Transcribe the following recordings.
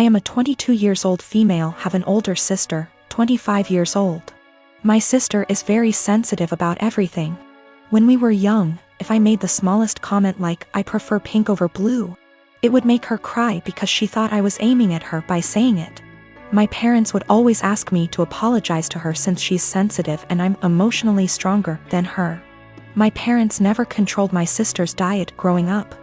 I am a 22 years old female, have an older sister, 25 years old. My sister is very sensitive about everything. When we were young, if I made the smallest comment like, I prefer pink over blue, it would make her cry because she thought I was aiming at her by saying it. My parents would always ask me to apologize to her since she's sensitive and I'm emotionally stronger than her. My parents never controlled my sister's diet growing up,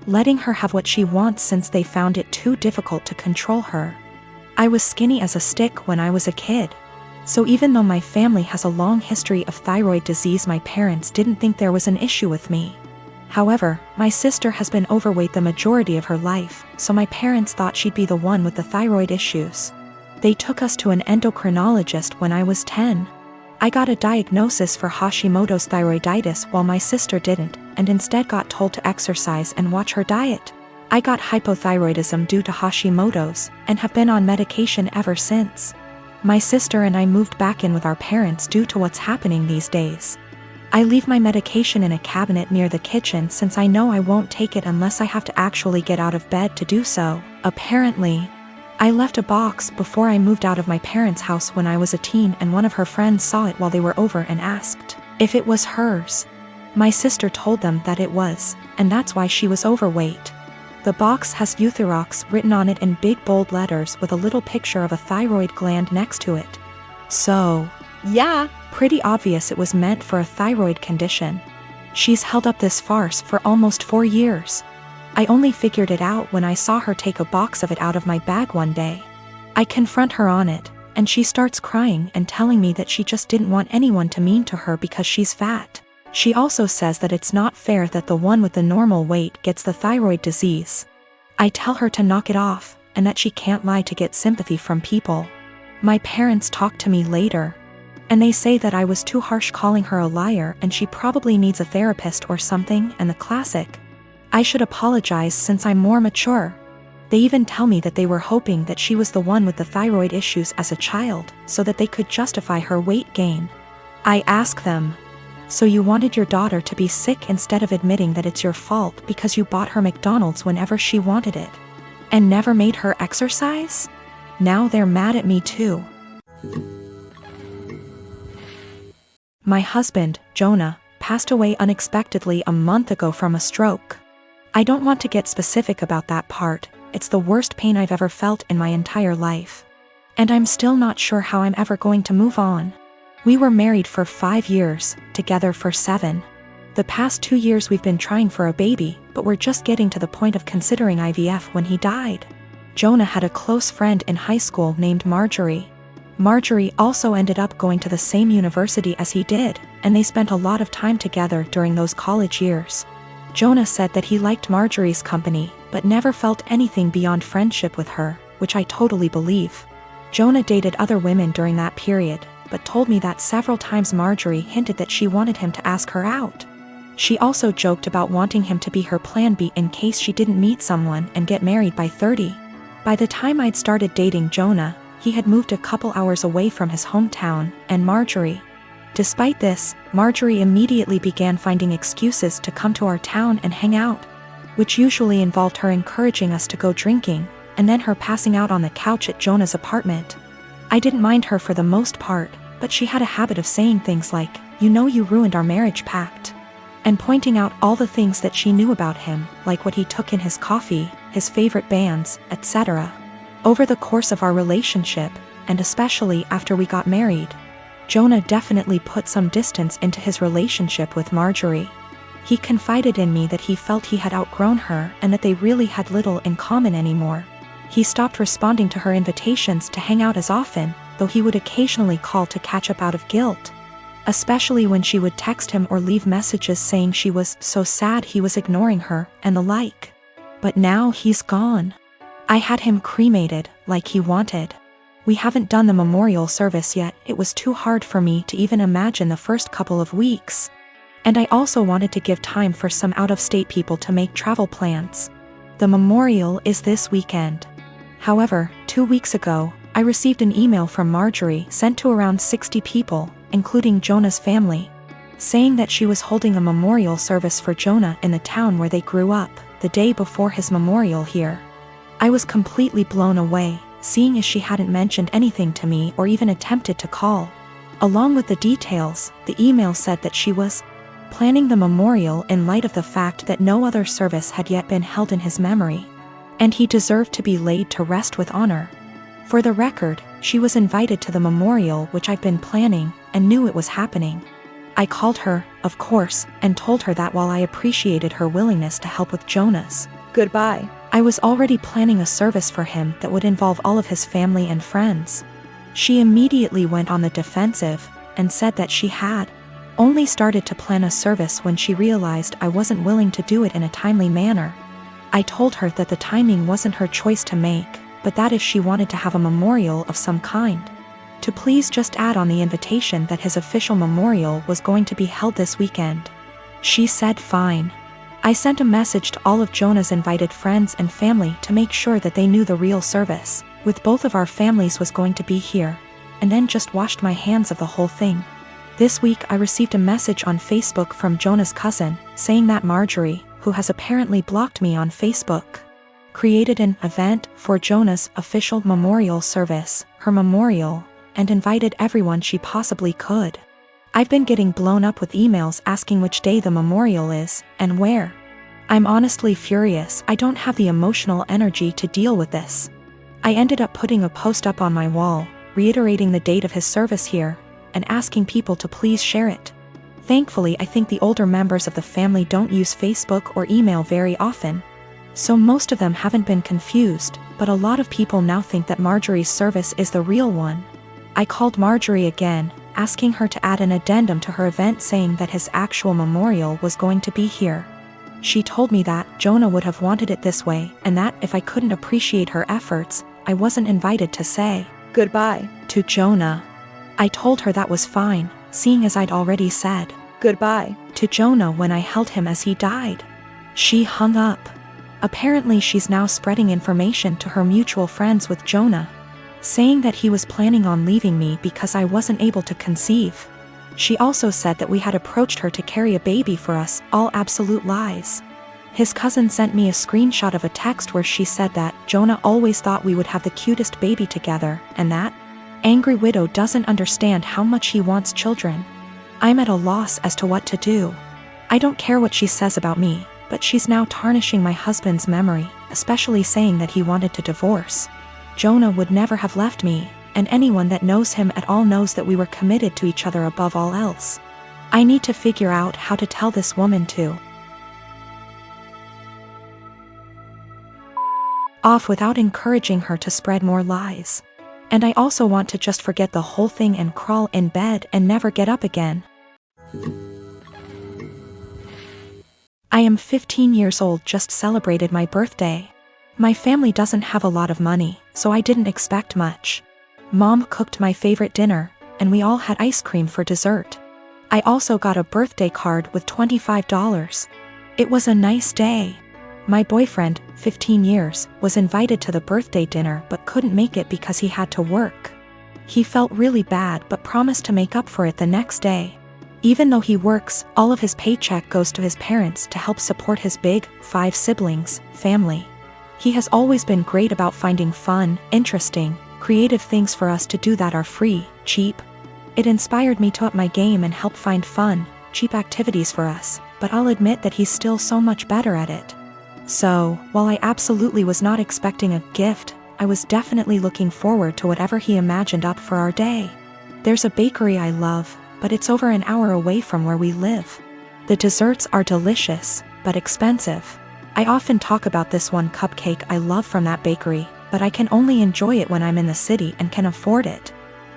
letting her have what she wants since they found it too difficult to control her. I was skinny as a stick when I was a kid. So even though my family has a long history of thyroid disease, my parents didn't think there was an issue with me. However, my sister has been overweight the majority of her life, so my parents thought she'd be the one with the thyroid issues. They took us to an endocrinologist when I was 10. I got a diagnosis for Hashimoto's thyroiditis while my sister didn't, and instead got told to exercise and watch her diet. I got hypothyroidism due to Hashimoto's, and have been on medication ever since. My sister and I moved back in with our parents due to what's happening these days. I leave my medication in a cabinet near the kitchen since I know I won't take it unless I have to actually get out of bed to do so. Apparently, I left a box before I moved out of my parents' house when I was a teen, and one of her friends saw it while they were over and asked if it was hers. My sister told them that it was, and that's why she was overweight. The box has Euthyrox written on it in big bold letters with a little picture of a thyroid gland next to it. So, yeah, pretty obvious it was meant for a thyroid condition. She's held up this farce for almost 4 years. I only figured it out when I saw her take a box of it out of my bag one day. I confront her on it, and she starts crying and telling me that she just didn't want anyone to mean to her because she's fat. She also says that it's not fair that the one with the normal weight gets the thyroid disease. I tell her to knock it off, and that she can't lie to get sympathy from people. My parents talk to me later, and they say that I was too harsh calling her a liar and she probably needs a therapist or something, and the classic, I should apologize since I'm more mature. They even tell me that they were hoping that she was the one with the thyroid issues as a child, so that they could justify her weight gain. I ask them, so you wanted your daughter to be sick instead of admitting that it's your fault because you bought her McDonald's whenever she wanted it, and never made her exercise? Now they're mad at me too. My husband, Jonah, passed away unexpectedly a month ago from a stroke. I don't want to get specific about that part, it's the worst pain I've ever felt in my entire life. And I'm still not sure how I'm ever going to move on. We were married for 5 years, together for 7. The past 2 years we've been trying for a baby, but we're just getting to the point of considering IVF when he died. Jonah had a close friend in high school named Marjorie. Marjorie also ended up going to the same university as he did, and they spent a lot of time together during those college years. Jonah said that he liked Marjorie's company, but never felt anything beyond friendship with her, which I totally believe. Jonah dated other women during that period, but told me that several times Marjorie hinted that she wanted him to ask her out. She also joked about wanting him to be her plan B in case she didn't meet someone and get married by 30. By the time I'd started dating Jonah, he had moved a couple hours away from his hometown, and Marjorie. Despite this, Marjorie immediately began finding excuses to come to our town and hang out, which usually involved her encouraging us to go drinking, and then her passing out on the couch at Jonah's apartment. I didn't mind her for the most part, but she had a habit of saying things like, "You know you ruined our marriage pact," and pointing out all the things that she knew about him, like what he took in his coffee, his favorite bands, etc. Over the course of our relationship, and especially after we got married, Jonah definitely put some distance into his relationship with Marjorie. He confided in me that he felt he had outgrown her and that they really had little in common anymore. He stopped responding to her invitations to hang out as often, though he would occasionally call to catch up out of guilt, especially when she would text him or leave messages saying she was so sad he was ignoring her, and the like. But now he's gone. I had him cremated, like he wanted. We haven't done the memorial service yet, it was too hard for me to even imagine the first couple of weeks. And I also wanted to give time for some out-of-state people to make travel plans. The memorial is this weekend. However, 2 weeks ago, I received an email from Marjorie sent to around 60 people, including Jonah's family, saying that she was holding a memorial service for Jonah in the town where they grew up, the day before his memorial here. I was completely blown away, seeing as she hadn't mentioned anything to me or even attempted to call. Along with the details, the email said that she was planning the memorial in light of the fact that no other service had yet been held in his memory, and he deserved to be laid to rest with honor. For the record, she was invited to the memorial, which I've been planning, and knew it was happening. I called her, of course, and told her that while I appreciated her willingness to help with Jonah's goodbye, I was already planning a service for him that would involve all of his family and friends. She immediately went on the defensive, and said that she had only started to plan a service when she realized I wasn't willing to do it in a timely manner. I told her that the timing wasn't her choice to make, but that if she wanted to have a memorial of some kind, to please just add on the invitation that his official memorial was going to be held this weekend. She said fine. I sent a message to all of Jonah's invited friends and family to make sure that they knew the real service, with both of our families, was going to be here, and then just washed my hands of the whole thing. This week I received a message on Facebook from Jonah's cousin, saying that Marjorie, who has apparently blocked me on Facebook, created an event for Jonah's official memorial service, her memorial, and invited everyone she possibly could. I've been getting blown up with emails asking which day the memorial is, and where. I'm honestly furious. I don't have the emotional energy to deal with this. I ended up putting a post up on my wall, reiterating the date of his service here, and asking people to please share it. Thankfully, I think the older members of the family don't use Facebook or email very often, so most of them haven't been confused, but a lot of people now think that Marjorie's service is the real one. I called Marjorie again, asking her to add an addendum to her event saying that his actual memorial was going to be here. She told me that Jonah would have wanted it this way, and that if I couldn't appreciate her efforts, I wasn't invited to say goodbye to Jonah. I told her that was fine, seeing as I'd already said goodbye to Jonah when I held him as he died. She hung up. Apparently she's now spreading information to her mutual friends with Jonah, saying that he was planning on leaving me because I wasn't able to conceive. She also said that we had approached her to carry a baby for us, all absolute lies. His cousin sent me a screenshot of a text where she said that Jonah always thought we would have the cutest baby together, and that angry widow doesn't understand how much he wants children. I'm at a loss as to what to do. I don't care what she says about me, but she's now tarnishing my husband's memory, especially saying that he wanted to divorce. Jonah would never have left me, and anyone that knows him at all knows that we were committed to each other above all else. I need to figure out how to tell this woman to off without encouraging her to spread more lies. And I also want to just forget the whole thing and crawl in bed and never get up again. I am 15 years old, just celebrated my birthday. My family doesn't have a lot of money, so I didn't expect much. Mom cooked my favorite dinner, and we all had ice cream for dessert. I also got a birthday card with $25. It was a nice day. My boyfriend, 15 years, was invited to the birthday dinner but couldn't make it because he had to work. He felt really bad but promised to make up for it the next day. Even though he works, all of his paycheck goes to his parents to help support his big, 5 siblings, family. He has always been great about finding fun, interesting, creative things for us to do that are free, cheap. It inspired me to up my game and help find fun, cheap activities for us, but I'll admit that he's still so much better at it. So, while I absolutely was not expecting a gift, I was definitely looking forward to whatever he imagined up for our day. There's a bakery I love, but it's over an hour away from where we live. The desserts are delicious, but expensive. I often talk about this one cupcake I love from that bakery, but I can only enjoy it when I'm in the city and can afford it.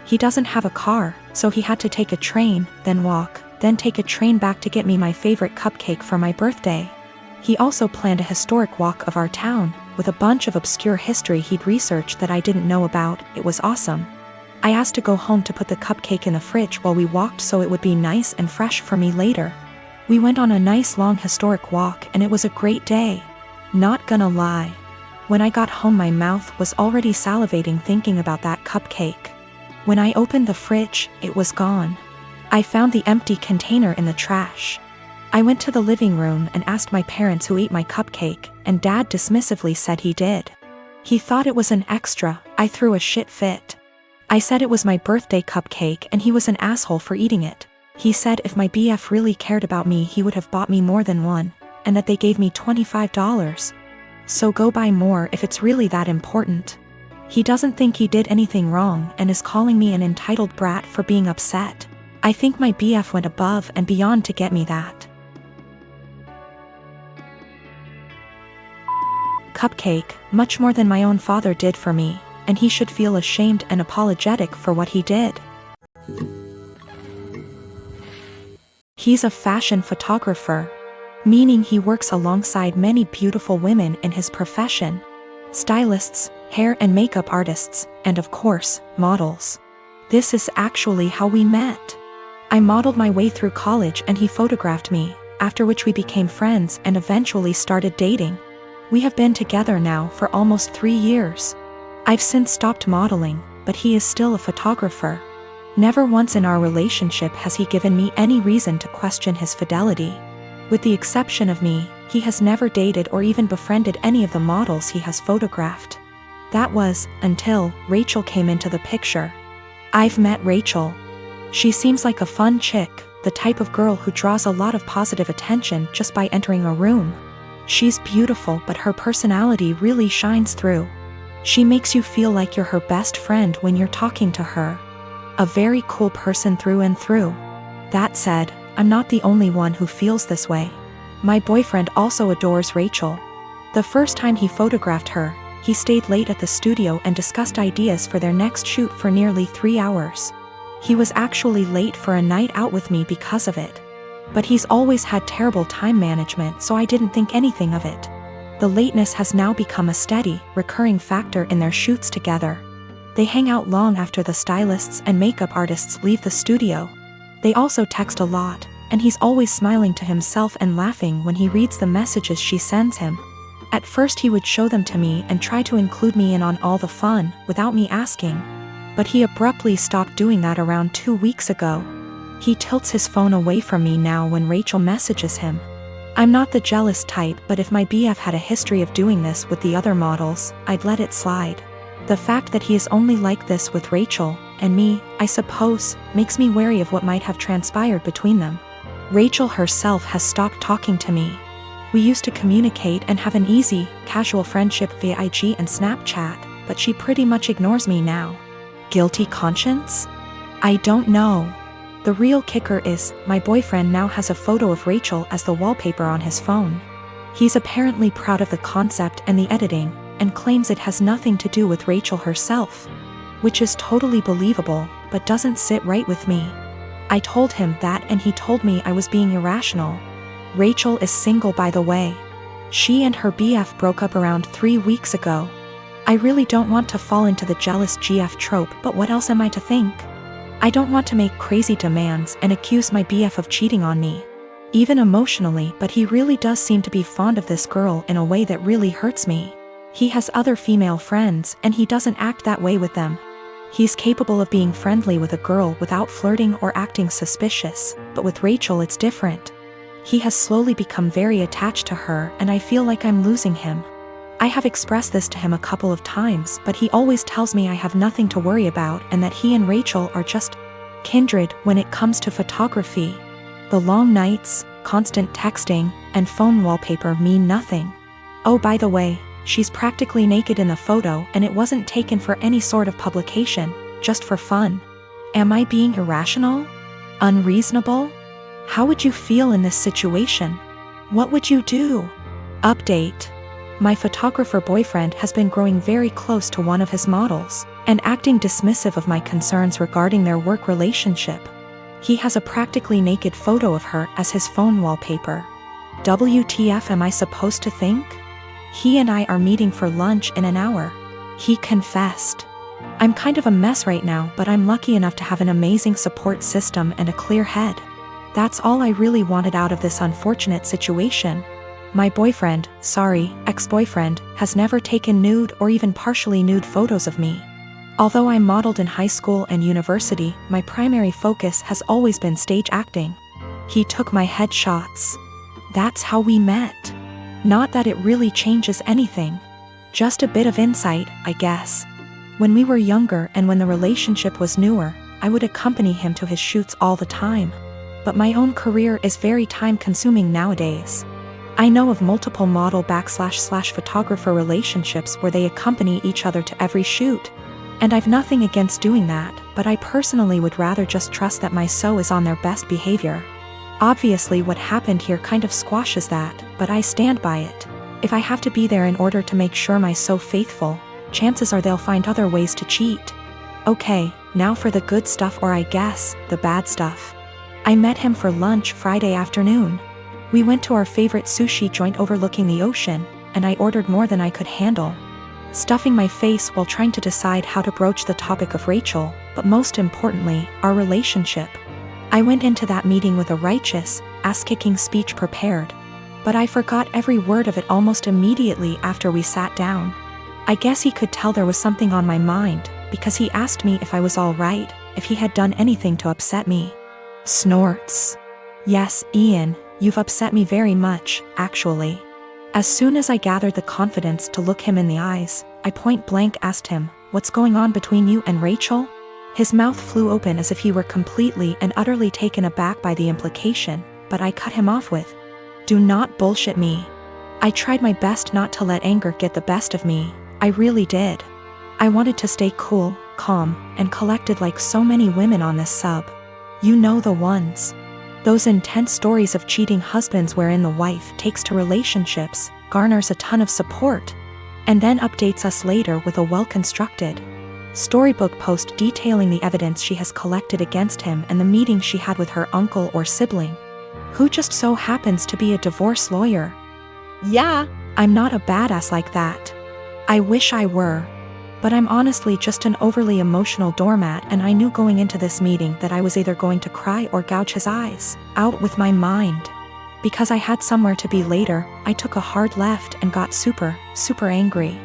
He doesn't have a car, so he had to take a train, then walk, then take a train back to get me my favorite cupcake for my birthday. He also planned a historic walk of our town, with a bunch of obscure history he'd researched that I didn't know about. It was awesome. I asked to go home to put the cupcake in the fridge while we walked so it would be nice and fresh for me later. We went on a nice long historic walk and it was a great day. Not gonna lie. When I got home my mouth was already salivating thinking about that cupcake. When I opened the fridge, it was gone. I found the empty container in the trash. I went to the living room and asked my parents who ate my cupcake, and Dad dismissively said he did. He thought it was an extra. I threw a shit fit. I said it was my birthday cupcake and he was an asshole for eating it. He said if my BF really cared about me he would have bought me more than one, and that they gave me $25. So go buy more if it's really that important. He doesn't think he did anything wrong and is calling me an entitled brat for being upset. I think my BF went above and beyond to get me that cupcake, much more than my own father did for me, and he should feel ashamed and apologetic for what he did. He's a fashion photographer, meaning he works alongside many beautiful women in his profession. Stylists, hair and makeup artists, and of course, models. This is actually how we met. I modeled my way through college and he photographed me, after which we became friends and eventually started dating. We have been together now for almost 3 years. I've since stopped modeling, but he is still a photographer. Never once in our relationship has he given me any reason to question his fidelity. With the exception of me, he has never dated or even befriended any of the models he has photographed. That was, until Rachel came into the picture. I've met Rachel. She seems like a fun chick, the type of girl who draws a lot of positive attention just by entering a room. She's beautiful, but her personality really shines through. She makes you feel like you're her best friend when you're talking to her. A very cool person through and through. That said, I'm not the only one who feels this way. My boyfriend also adores Rachel. The first time he photographed her, he stayed late at the studio and discussed ideas for their next shoot for nearly 3 hours. He was actually late for a night out with me because of it. But he's always had terrible time management, so I didn't think anything of it. The lateness has now become a steady, recurring factor in their shoots together. They hang out long after the stylists and makeup artists leave the studio. They also text a lot, and he's always smiling to himself and laughing when he reads the messages she sends him. At first he would show them to me and try to include me in on all the fun, without me asking. But he abruptly stopped doing that around 2 weeks ago. He tilts his phone away from me now when Rachel messages him. I'm not the jealous type, but if my BF had a history of doing this with the other models, I'd let it slide. The fact that he is only like this with Rachel, and me, I suppose, makes me wary of what might have transpired between them. Rachel herself has stopped talking to me. We used to communicate and have an easy, casual friendship via IG and Snapchat, but she pretty much ignores me now. Guilty conscience? I don't know. The real kicker is, my boyfriend now has a photo of Rachel as the wallpaper on his phone. He's apparently proud of the concept and the editing, and claims it has nothing to do with Rachel herself. Which is totally believable, but doesn't sit right with me. I told him that and he told me I was being irrational. Rachel is single, by the way. She and her BF broke up around 3 weeks ago. I really don't want to fall into the jealous GF trope, but what else am I to think? I don't want to make crazy demands and accuse my BF of cheating on me. Even emotionally, but he really does seem to be fond of this girl in a way that really hurts me. He has other female friends and he doesn't act that way with them. He's capable of being friendly with a girl without flirting or acting suspicious, but with Rachel it's different. He has slowly become very attached to her and I feel like I'm losing him. I have expressed this to him a couple of times, but he always tells me I have nothing to worry about and that he and Rachel are just kindred when it comes to photography. The long nights, constant texting, and phone wallpaper mean nothing. Oh, by the way, she's practically naked in the photo and it wasn't taken for any sort of publication, just for fun. Am I being irrational? Unreasonable? How would you feel in this situation? What would you do? Update. My photographer boyfriend has been growing very close to one of his models, and acting dismissive of my concerns regarding their work relationship. He has a practically naked photo of her as his phone wallpaper. WTF am I supposed to think? He and I are meeting for lunch in an hour. He confessed. I'm kind of a mess right now, but I'm lucky enough to have an amazing support system and a clear head. That's all I really wanted out of this unfortunate situation. My boyfriend, ex-boyfriend, has never taken nude or even partially nude photos of me. Although I modeled in high school and university, my primary focus has always been stage acting. He took my headshots. That's how we met. Not that it really changes anything. Just a bit of insight, I guess. When we were younger and when the relationship was newer, I would accompany him to his shoots all the time. But my own career is very time-consuming nowadays. I know of multiple model/photographer relationships where they accompany each other to every shoot. And I've nothing against doing that, but I personally would rather just trust that my so is on their best behavior. Obviously what happened here kind of squashes that, but I stand by it. If I have to be there in order to make sure my so faithful, chances are they'll find other ways to cheat. Okay, now for the good stuff, or I guess, the bad stuff. I met him for lunch Friday afternoon. We went to our favorite sushi joint overlooking the ocean, and I ordered more than I could handle, stuffing my face while trying to decide how to broach the topic of Rachel, but most importantly, our relationship. I went into that meeting with a righteous, ass-kicking speech prepared, but I forgot every word of it almost immediately after we sat down. I guess he could tell there was something on my mind, because he asked me if I was all right, if he had done anything to upset me. Snorts. Yes, Ian, you've upset me very much, actually. As soon as I gathered the confidence to look him in the eyes, I point blank asked him, "What's going on between you and Rachel?" His mouth flew open as if he were completely and utterly taken aback by the implication, but I cut him off with, "Do not bullshit me." I tried my best not to let anger get the best of me, I really did. I wanted to stay cool, calm, and collected like so many women on this sub. You know the ones. Those intense stories of cheating husbands wherein the wife takes to relationships, garners a ton of support, and then updates us later with a well-constructed storybook post detailing the evidence she has collected against him and the meeting she had with her uncle or sibling, who just so happens to be a divorce lawyer. Yeah, I'm not a badass like that. I wish I were. But I'm honestly just an overly emotional doormat, and I knew going into this meeting that I was either going to cry or gouge his eyes out with my mind. Because I had somewhere to be later, I took a hard left and got super angry.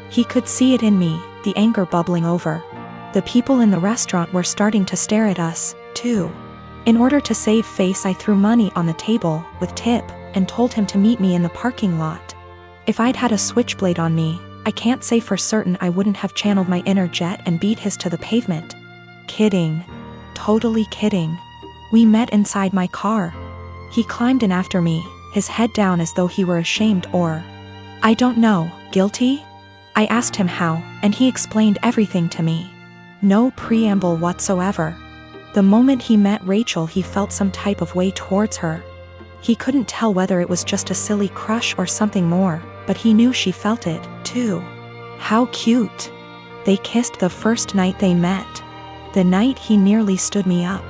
He could see it in me, the anger bubbling over. The people in the restaurant were starting to stare at us, too. In order to save face, I threw money on the table, with tip, and told him to meet me in the parking lot. If I'd had a switchblade on me, I can't say for certain I wouldn't have channeled my inner jet and beat his to the pavement. Kidding. Totally kidding. We met inside my car. He climbed in after me, his head down as though he were ashamed or, I don't know, guilty? I asked him how, and he explained everything to me. No preamble whatsoever. The moment he met Rachel, he felt some type of way towards her. He couldn't tell whether it was just a silly crush or something more, but he knew she felt it, too. How cute. They kissed the first night they met. The night he nearly stood me up.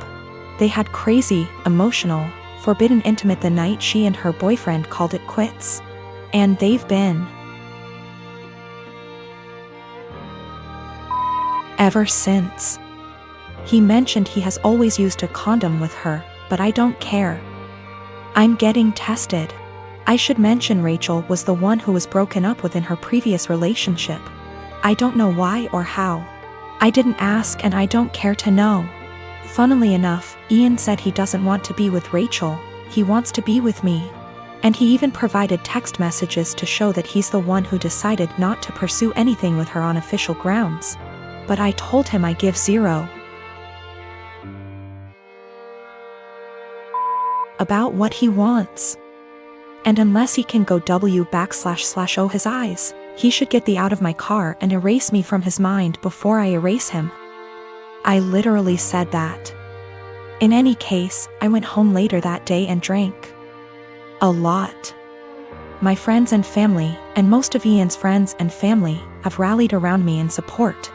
They had crazy, emotional, forbidden intimate the night she and her boyfriend called it quits. And they've been ever since. He mentioned he has always used a condom with her, but I don't care. I'm getting tested. I should mention Rachel was the one who was broken up with in her previous relationship. I don't know why or how. I didn't ask and I don't care to know. Funnily enough, Ian said he doesn't want to be with Rachel, he wants to be with me. And he even provided text messages to show that he's the one who decided not to pursue anything with her on official grounds. But I told him I give zero about what he wants. And unless he can go // his eyes, he should get the out of my car and erase me from his mind before I erase him. I literally said that. In any case, I went home later that day and drank a lot. My friends and family, and most of Ian's friends and family, have rallied around me in support.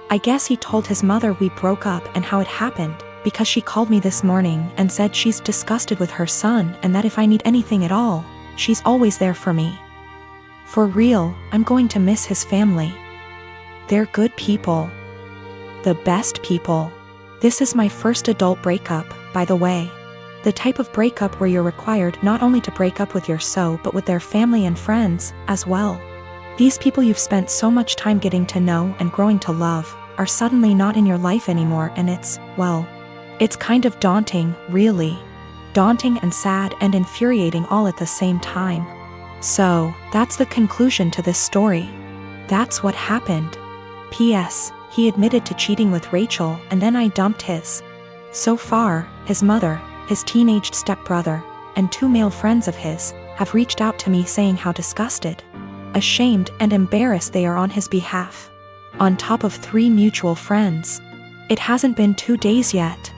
I guess he told his mother we broke up and how it happened, because she called me this morning and said she's disgusted with her son and that if I need anything at all, she's always there for me. For real, I'm going to miss his family. They're good people. The best people. This is my first adult breakup, by the way. The type of breakup where you're required not only to break up with your so but with their family and friends, as well. These people you've spent so much time getting to know and growing to love, are suddenly not in your life anymore, and it's, well, it's kind of daunting, really. Daunting and sad and infuriating all at the same time. So, that's the conclusion to this story. That's what happened. P.S. He admitted to cheating with Rachel and then I dumped his. So far, his mother, his teenaged stepbrother, and 2 male friends of his have reached out to me saying how disgusted, ashamed, and embarrassed they are on his behalf. On top of 3 mutual friends. It hasn't been 2 days yet.